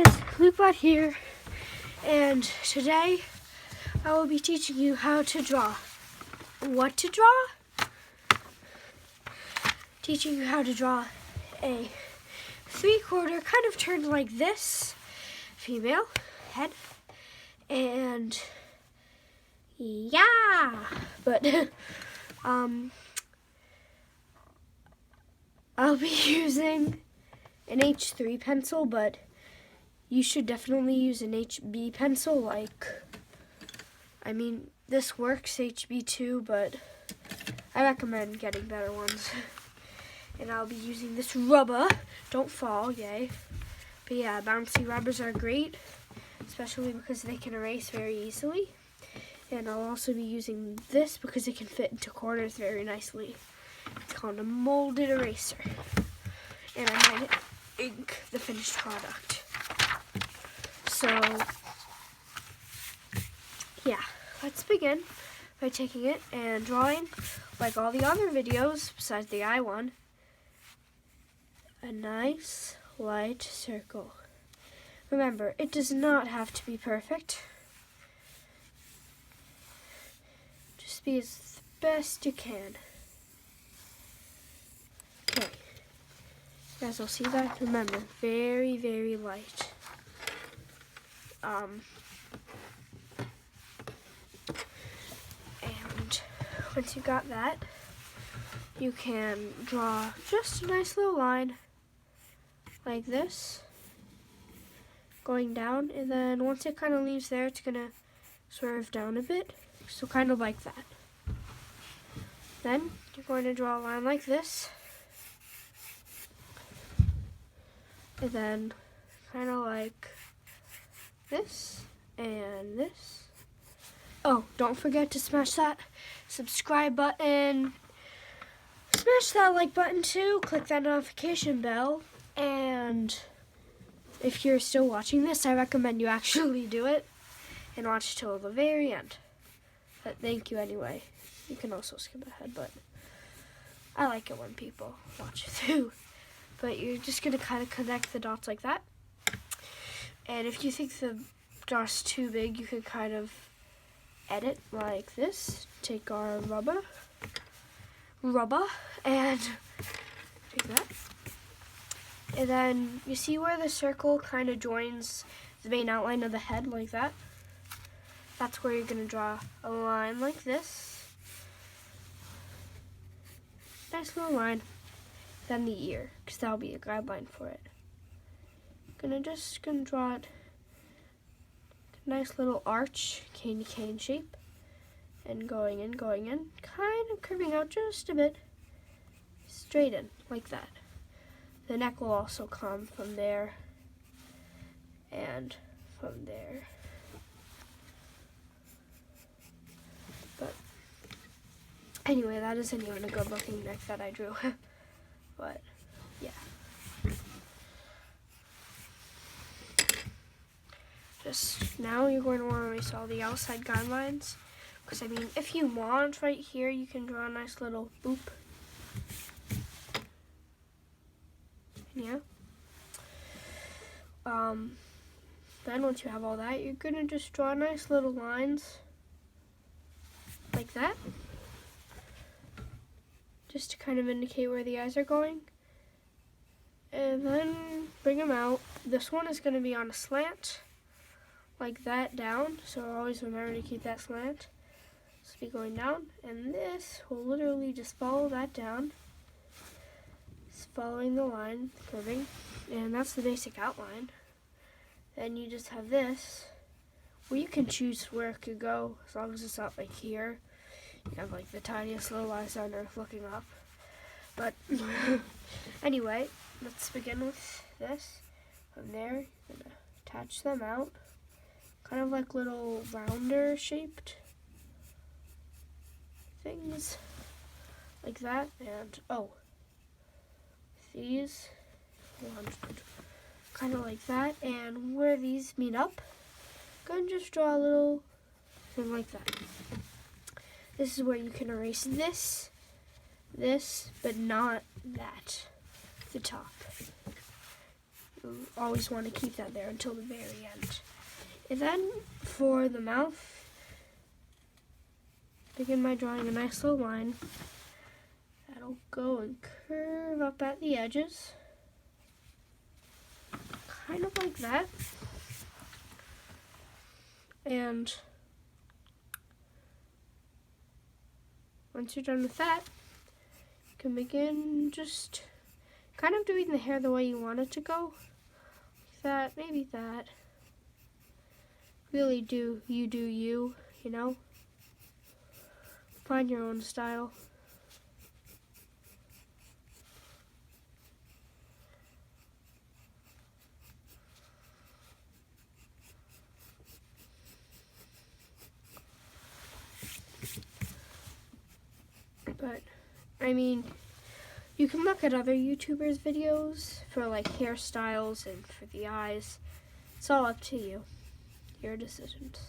guys, Luke here, and today I will be teaching you how to draw. What to draw? Teaching you how to draw a 3/4 kind of turned like this, female head, and yeah, but I'll be using an H3 pencil, but you should definitely use an HB pencil. This works, HB too, but I recommend getting better ones. And I'll be using this rubber. Don't fall, yay. But yeah, bouncy rubbers are great, especially because they can erase very easily. And I'll also be using this because it can fit into corners very nicely. It's called a molded eraser. And I might ink the finished product. So, yeah, let's begin by taking it and drawing, like all the other videos besides the eye one, a nice light circle. Remember, it does not have to be perfect. Just be as best you can. Okay. You guys will see that. Remember, very, very light. And once you got that, you can draw just a nice little line like this, going down, and then once it kind of leaves there, it's gonna swerve down a bit, so kind of like that. Then you're going to draw a line like this, and then kind of like this and this. Oh, don't forget to smash that subscribe button. Smash that like button too. Click that notification bell. And if you're still watching this, I recommend you actually do it and watch till the very end. But thank you anyway. You can also skip ahead, but I like it when people watch it through. But you're just going to kind of connect the dots like that. And if you think the dot's too big, you could kind of edit like this. Take our rubber, and take that. And then you see where the circle kind of joins the main outline of the head like that? That's where you're going to draw a line like this. Nice little line. Then the ear, because that'll be a guideline for it. Gonna draw it, nice little arch, candy cane shape, and going in, kind of curving out just a bit, straight in, like that. The neck will also come from there, and from there. But anyway, that isn't even a good looking neck that I drew. But yeah. Just now you're going to want to erase all the outside guidelines. Because if you want right here, you can draw a nice little boop. Yeah. Then once you have all that, you're going to just draw nice little lines like that. Just to kind of indicate where the eyes are going. And then bring them out. This one is going to be on a slant, like that, down. So always remember to keep that slant. So be going down. And this will literally just follow that down. It's following the line, curving. And that's the basic outline. Then you just have this, where you can choose where it could go, as long as it's not like here. You have like the tiniest little eyes on earth looking up. But anyway, let's begin with this. From there, you're going to attach them out. Kind of like little rounder shaped things. Like that. And these, kind of like that. And where these meet up, I'm going to just draw a little thing like that. This is where you can erase this, but not that, the top. You always want to keep that there until the very end. And then for the mouth, begin by drawing a nice little line. That'll go and curve up at the edges. Kind of like that. And once you're done with that, you can begin just kind of doing the hair the way you want it to go. Like that, maybe that. Really do you, you know? Find your own style. But, I mean, you can look at other YouTubers' videos for like hairstyles and for the eyes. It's all up to you. Your decisions.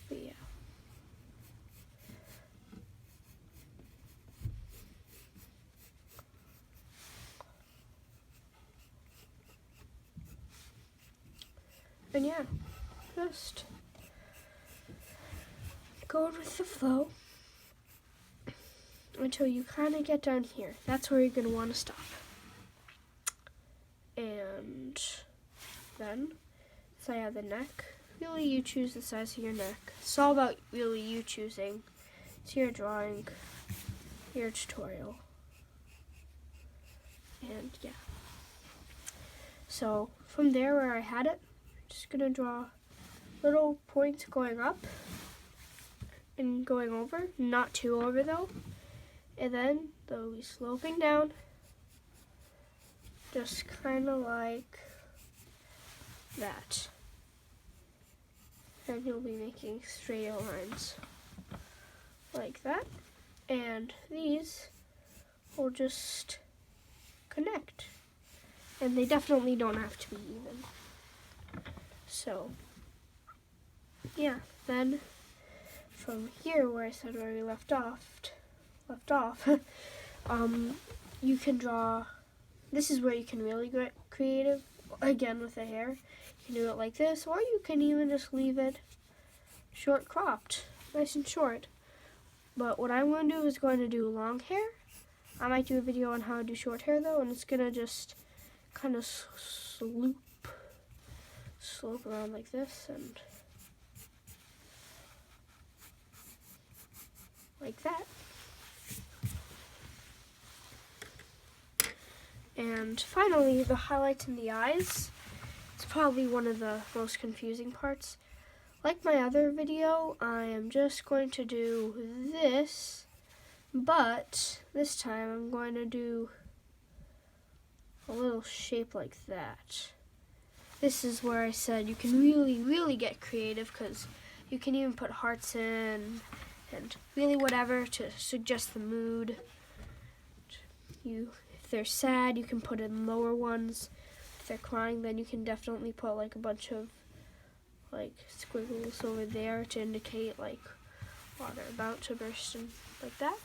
But yeah. And yeah, just going with the flow until you kind of get down here. That's where you're going to want to stop. And then, say the neck. Really, you choose the size of your neck. It's all about really you choosing. It's your drawing, your tutorial. And yeah. So from there where I had it, I'm just going to draw little points going up and going over, not too over though. And then they'll be sloping down, just kind of like that. And you'll be making straight lines like that. And these will just connect. And they definitely don't have to be even. So, yeah, then from here where I said where we left off, you can draw, this is where you can really get creative, again with the hair. You can do it like this, or you can even just leave it short cropped, nice and short. But what I'm going to do is going to do long hair. I might do a video on how to do short hair though, and it's going to just kind of slope around like this and like that. And finally, the highlights in the eyes. It's probably one of the most confusing parts. Like my other video, I am just going to do this, but this time I'm going to do a little shape like that. This is where I said you can really get creative, because you can even put hearts in and really whatever to suggest the mood. If they're sad, you can put in lower ones. If they're crying, then you can definitely put like a bunch of like squiggles over there to indicate like water about to burst and like that.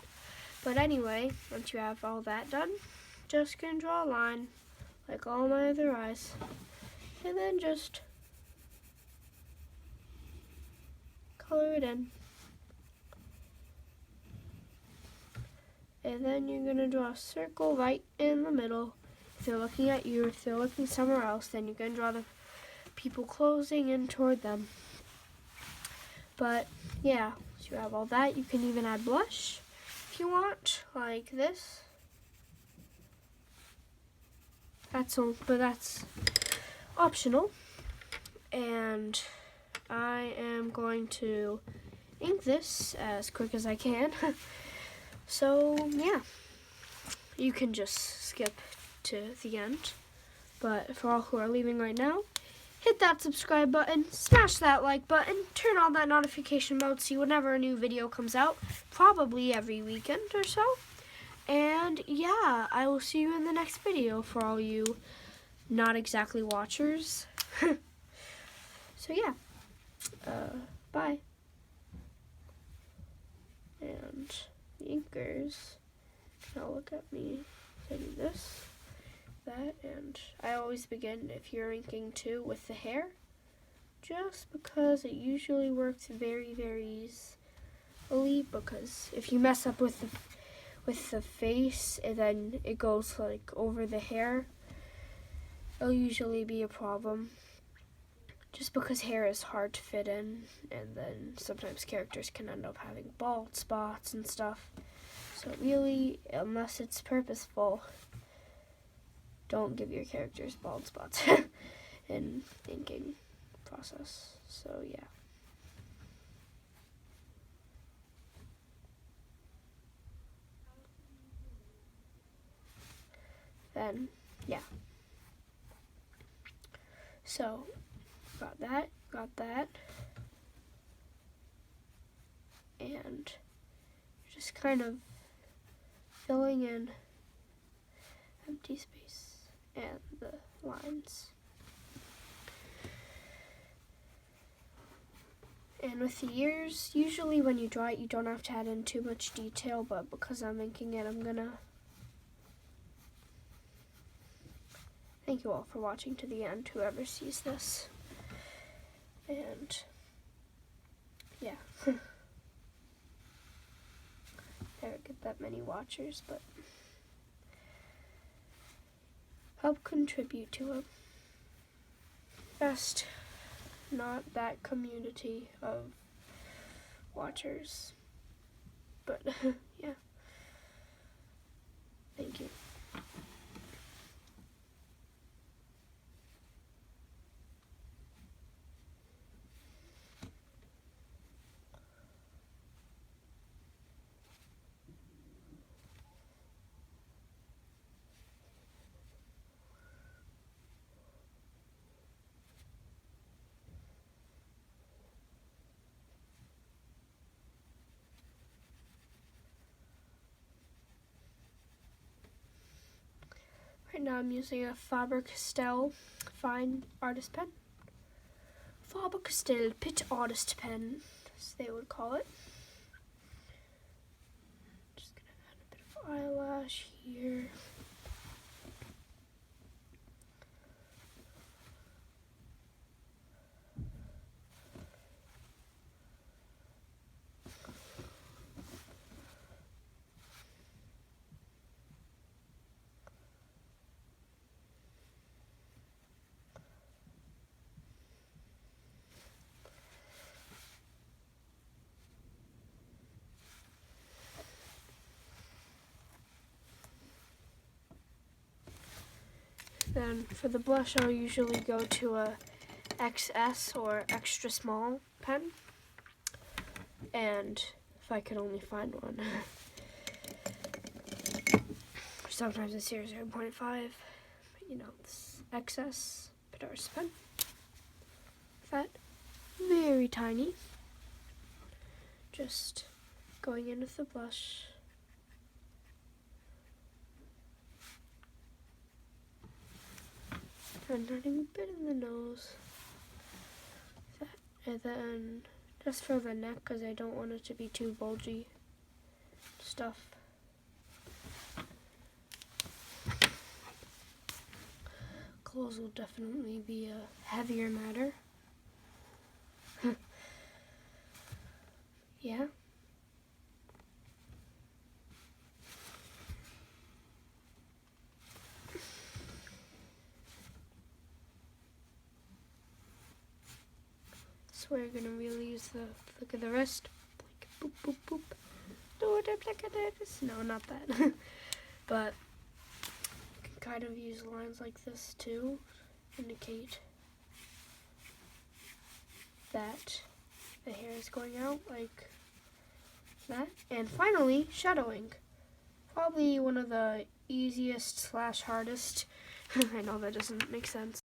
But anyway, once you have all that done, just gonna draw a line like all my other eyes, and then just color it in. And then you're gonna draw a circle right in the middle. If they're looking at you, if they're looking somewhere else, then you're gonna draw the people closing in toward them. But yeah, once you have all that, you can even add blush if you want, like this. But that's optional. And I am going to ink this as quick as I can. So yeah, you can just skip to the end. But for all who are leaving right now, hit that subscribe button, smash that like button, turn on that notification bell to see whenever a new video comes out, probably every weekend or so. And yeah, I will see you in the next video for all you not exactly watchers. So yeah, bye. And the inkers, now look at me, I do this, that, and I always begin, if you're inking too, with the hair, just because it usually works very, very easily, because if you mess up with the face and then it goes like over the hair, it'll usually be a problem, just because hair is hard to fit in, and then sometimes characters can end up having bald spots and stuff. So really, unless it's purposeful, don't give your characters bald spots in inking process. So yeah. Then, yeah. So, got that. And just kind of filling in empty space and the lines. And with the ears, usually when you draw it, you don't have to add in too much detail, but because I'm inking it, I'm gonna. Thank you all for watching to the end, whoever sees this. And yeah. Never get that many watchers, but help contribute to a best, not that community of watchers. But yeah. Thank you. Right now I'm using a Faber-Castell Fine Artist Pen. Faber-Castell Pit Artist Pen, as they would call it. Just gonna add a bit of eyelash here. Then for the blush, I'll usually go to a XS or extra small pen, and if I can only find one. Sometimes it's here 0.5, but you know, this XS Pit pen. That very tiny. Just going in with the blush. And adding a bit in the nose. And then just for the neck, because I don't want it to be too bulgy stuff. Clothes will definitely be a heavier matter. Yeah. So we're gonna really use the flick of the wrist. Boop, boop, boop. Do it, flick of this. No, not that. But you can kind of use lines like this to indicate that the hair is going out like that. And finally, shadowing. Probably one of the easiest / hardest. I know that doesn't make sense.